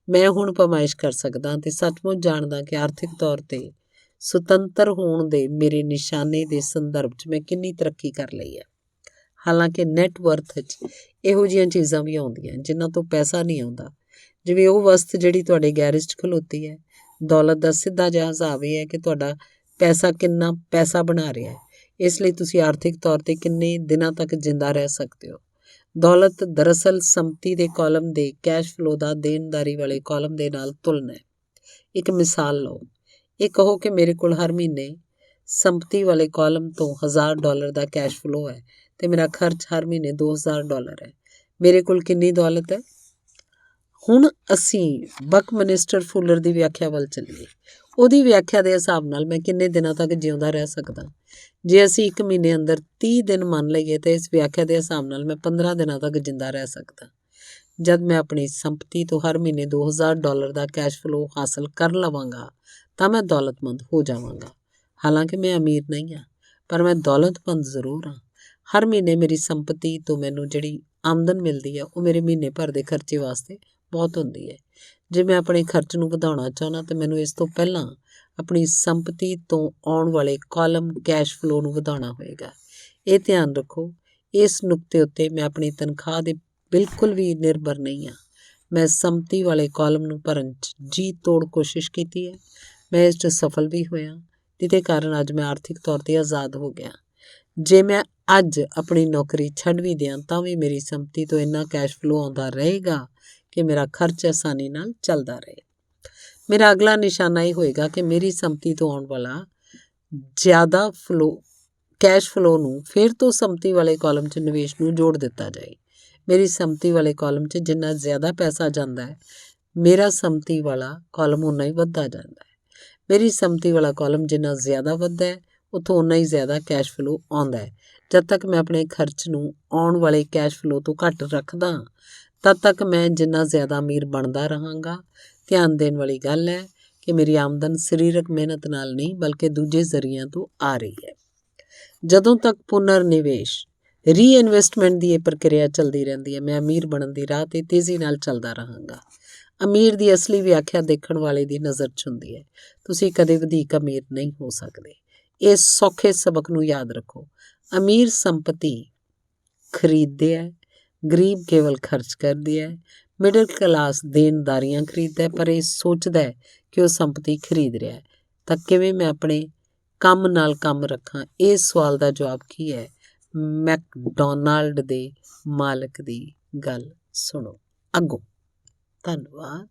[SPEAKER 1] ਮੈਂ ਹੁਣ ਪੈਮਾਇਸ਼ ਕਰ ਸਕਦਾ ਅਤੇ ਸੱਚਮੁੱਚ ਜਾਣਦਾ ਕਿ ਆਰਥਿਕ ਤੌਰ 'ਤੇ ਸੁਤੰਤਰ ਹੋਣ ਦੇ ਮੇਰੇ ਨਿਸ਼ਾਨੇ ਦੇ ਸੰਦਰਭ 'ਚ ਮੈਂ ਕਿੰਨੀ ਤਰੱਕੀ ਕਰ ਲਈ ਹੈ। ਹਾਲਾਂਕਿ ਨੈੱਟਵਰਥ 'ਚ ਇਹੋ ਜਿਹੀਆਂ ਚੀਜ਼ਾਂ ਵੀ ਆਉਂਦੀਆਂ ਜਿਨ੍ਹਾਂ ਤੋਂ ਪੈਸਾ ਨਹੀਂ ਆਉਂਦਾ, ਜਿਵੇਂ ਉਹ ਵਸਤ ਜਿਹੜੀ ਤੁਹਾਡੇ ਗੈਰੇਜ 'ਚ ਖਲੋਤੀ ਹੈ। ਦੌਲਤ ਦਾ ਸਿੱਧਾ ਜਿਹਾ ਹਿਸਾਬ ਇਹ ਹੈ ਕਿ ਤੁਹਾਡਾ ਪੈਸਾ ਕਿੰਨਾ ਪੈਸਾ ਬਣਾ ਰਿਹਾ ਹੈ, ਇਸ ਲਈ ਤੁਸੀਂ ਆਰਥਿਕ ਤੌਰ 'ਤੇ ਕਿੰਨੇ ਦਿਨਾਂ ਤੱਕ ਜਿੰਦਾ ਰਹਿ ਸਕਦੇ ਹੋ। ਦੌਲਤ ਦਰਅਸਲ ਸੰਪਤੀ ਦੇ ਕਾਲਮ ਦੇ ਕੈਸ਼ ਫਲੋ ਦਾ ਦੇਣਦਾਰੀ ਵਾਲੇ ਕਾਲਮ ਦੇ ਨਾਲ ਤੁਲਨਾ ਹੈ। ਇੱਕ ਮਿਸਾਲ ਲਓ, ਇਹ ਕਹੋ ਕਿ ਮੇਰੇ ਕੋਲ ਹਰ ਮਹੀਨੇ ਸੰਪਤੀ ਵਾਲੇ ਕਾਲਮ ਤੋਂ $1000 ਦਾ ਕੈਸ਼ ਫਲੋ ਹੈ ਤੇ ਮੇਰਾ ਖਰਚ ਹਰ ਮਹੀਨੇ $2000 ਹੈ। ਮੇਰੇ ਕੋਲ ਕਿੰਨੀ ਦੌਲਤ ਹੈ? ਹੁਣ ਅਸੀਂ ਬਕਮਿਨਿਸਟਰ ਫੂਲਰ ਦੀ ਵਿਆਖਿਆ ਵੱਲ ਚੱਲੀਏ। ਉਹਦੀ ਵਿਆਖਿਆ ਦੇ ਹਿਸਾਬ ਨਾਲ ਮੈਂ ਕਿੰਨੇ ਦਿਨਾਂ ਤੱਕ ਜਿਉਂਦਾ ਰਹਿ ਸਕਦਾ? ਜੇ ਅਸੀਂ 1 ਮਹੀਨੇ ਅੰਦਰ 30 ਦਿਨ ਮੰਨ ਲਈਏ ਤਾਂ ਇਸ ਵਿਆਖਿਆ ਦੇ ਹਿਸਾਬ ਨਾਲ ਮੈਂ 15 ਦਿਨਾਂ ਤੱਕ ਜਿੰਦਾ ਰਹਿ ਸਕਦਾ। ਜਦ ਮੈਂ ਆਪਣੀ ਸੰਪਤੀ ਤੋਂ ਹਰ ਮਹੀਨੇ $2000 ਦਾ ਕੈਸ਼ ਫਲੋ ਹਾਸਲ ਕਰ ਲਵਾਂਗਾ ਤਾਂ ਮੈਂ ਦੌਲਤਮੰਦ ਹੋ ਜਾਵਾਂਗਾ। ਹਾਲਾਂਕਿ ਮੈਂ ਅਮੀਰ ਨਹੀਂ ਹਾਂ, ਪਰ ਮੈਂ ਦੌਲਤਮੰਦ ਜ਼ਰੂਰ ਹਾਂ। ਹਰ ਮਹੀਨੇ ਮੇਰੀ ਸੰਪਤੀ ਤੋਂ ਮੈਨੂੰ ਜਿਹੜੀ ਆਮਦਨ ਮਿਲਦੀ ਹੈ ਉਹ ਮੇਰੇ ਮਹੀਨੇ ਭਰ ਦੇ ਖਰਚੇ ਵਾਸਤੇ ਬਹੁਤ ਹੁੰਦੀ ਹੈ। ਜੇ ਮੈਂ ਆਪਣੇ ਖਰਚ ਨੂੰ ਵਧਾਉਣਾ ਚਾਹੁੰਦਾ ਤਾਂ ਮੈਨੂੰ ਇਸ ਤੋਂ ਪਹਿਲਾਂ ਆਪਣੀ ਸੰਪਤੀ ਤੋਂ ਆਉਣ ਵਾਲੇ ਕਾਲਮ ਕੈਸ਼ ਫਲੋ ਨੂੰ ਵਧਾਉਣਾ ਹੋਏਗਾ। ਇਹ ਧਿਆਨ ਰੱਖੋ, ਇਸ ਨੁਕਤੇ ਉੱਤੇ ਮੈਂ ਆਪਣੀ ਤਨਖਾਹ ਦੇ ਬਿਲਕੁਲ ਵੀ ਨਿਰਭਰ ਨਹੀਂ ਹਾਂ। ਮੈਂ ਸੰਪਤੀ ਵਾਲੇ ਕਾਲਮ ਨੂੰ ਭਰਨ 'ਚ ਜੀ ਤੋੜ ਕੋਸ਼ਿਸ਼ ਕੀਤੀ ਹੈ। ਮੈਂ ਇਸ 'ਚ ਸਫਲ ਵੀ ਹੋਇਆ, ਜਿਹਦੇ ਕਾਰਨ ਅੱਜ ਮੈਂ ਆਰਥਿਕ ਤੌਰ 'ਤੇ ਆਜ਼ਾਦ ਹੋ ਗਿਆ। ਜੇ ਮੈਂ ਅੱਜ ਆਪਣੀ ਨੌਕਰੀ ਛੱਡ ਵੀ ਦਿਆਂ ਤਾਂ ਵੀ ਮੇਰੀ ਸੰਪਤੀ ਤੋਂ ਇੰਨਾ ਕੈਸ਼ ਫਲੋ ਆਉਂਦਾ ਰਹੇਗਾ ਕਿ ਮੇਰਾ ਖਰਚ ਆਸਾਨੀ ਨਾਲ ਚੱਲਦਾ ਰਹੇ। ਮੇਰਾ ਅਗਲਾ ਨਿਸ਼ਾਨਾ ਇਹ ਹੋਏਗਾ ਕਿ ਮੇਰੀ ਸੰਪਤੀ ਤੋਂ ਆਉਣ ਵਾਲਾ ਜ਼ਿਆਦਾ ਕੈਸ਼ ਫਲੋ ਨੂੰ ਫਿਰ ਤੋਂ ਸੰਪਤੀ ਵਾਲੇ ਕਾਲਮ 'ਚ ਨਿਵੇਸ਼ ਨੂੰ ਜੋੜ ਦਿੱਤਾ ਜਾਏ। ਮੇਰੀ ਸੰਪਤੀ ਵਾਲੇ ਕਾਲਮ 'ਚ ਜਿੰਨਾ ਜ਼ਿਆਦਾ ਪੈਸਾ ਜਾਂਦਾ ਹੈ, ਮੇਰਾ ਸੰਪਤੀ ਵਾਲਾ ਕਾਲਮ ਓਨਾ ਹੀ ਵੱਧਦਾ ਜਾਂਦਾ ਹੈ। ਮੇਰੀ ਸੰਪਤੀ ਵਾਲਾ ਕਾਲਮ ਜਿੰਨਾ ਜ਼ਿਆਦਾ ਵੱਧਦਾ ਹੈ, ਉੱਥੋਂ ਓਨਾ ਹੀ ਜ਼ਿਆਦਾ ਕੈਸ਼ ਫਲੋ ਆਉਂਦਾ ਹੈ। ਜਦ ਤੱਕ ਮੈਂ ਆਪਣੇ ਖਰਚ ਨੂੰ ਆਉਣ ਵਾਲੇ ਕੈਸ਼ ਫਲੋ ਤੋਂ ਘੱਟ ਰੱਖਦਾ ਤਦ ਤੱਕ ਮੈਂ ਜਿੰਨਾ ਜ਼ਿਆਦਾ ਅਮੀਰ ਬਣਦਾ ਰਹਾਂਗਾ। ਧਿਆਨ ਦੇਣ ਵਾਲੀ ਗੱਲ ਹੈ ਕਿ ਮੇਰੀ ਆਮਦਨ ਸਰੀਰਕ ਮਿਹਨਤ ਨਾਲ ਨਹੀਂ ਬਲਕਿ ਦੂਜੇ ਜ਼ਰੀਆਂ ਤੋਂ ਆ ਰਹੀ ਹੈ। ਜਦੋਂ ਤੱਕ ਪੁਨਰ ਨਿਵੇਸ਼ ਰੀਇਨਵੈਸਟਮੈਂਟ ਦੀ ਇਹ ਪ੍ਰਕਿਰਿਆ ਚੱਲਦੀ ਰਹਿੰਦੀ ਹੈ, ਮੈਂ ਅਮੀਰ ਬਣਨ ਦੀ ਰਾਹ 'ਤੇ ਤੇਜ਼ੀ ਨਾਲ ਚੱਲਦਾ ਰਹਾਂਗਾ। ਅਮੀਰ ਦੀ ਅਸਲੀ ਵਿਆਖਿਆ ਦੇਖਣ ਵਾਲੇ ਦੀ ਨਜ਼ਰ 'ਚ ਹੁੰਦੀ ਹੈ। ਤੁਸੀਂ ਕਦੇ ਵਧੇਰੇ ਅਮੀਰ ਨਹੀਂ ਹੋ ਸਕਦੇ। ਇਸ ਸੌਖੇ ਸਬਕ ਨੂੰ ਯਾਦ ਰੱਖੋ। ਅਮੀਰ ਸੰਪਤੀ ਖਰੀਦਦੇ ਹੈ, ਗਰੀਬ ਕੇਵਲ ਖਰਚ ਕਰਦੇ ਹੈ। ਮਿਡਲ ਕਲਾਸ ਦੇਣਦਾਰੀਆਂ ਖਰੀਦਦਾ ਹੈ ਪਰ ਇਹ ਸੋਚਦਾ ਹੈ ਕਿ ਉਹ ਸੰਪਤੀ ਖਰੀਦ ਰਿਹਾ ਹੈ। ਤਾਂ ਕਿਵੇਂ ਮੈਂ ਆਪਣੇ ਕੰਮ ਨਾਲ ਕੰਮ ਰੱਖਾਂ? ਇਸ ਸਵਾਲ ਦਾ ਜਵਾਬ ਕੀ ਹੈ? ਮੈਕਡੋਨਾਲਡ ਦੇ ਮਾਲਕ ਦੀ ਗੱਲ ਸੁਣੋ ਅੱਗੋਂ। ਧੰਨਵਾਦ।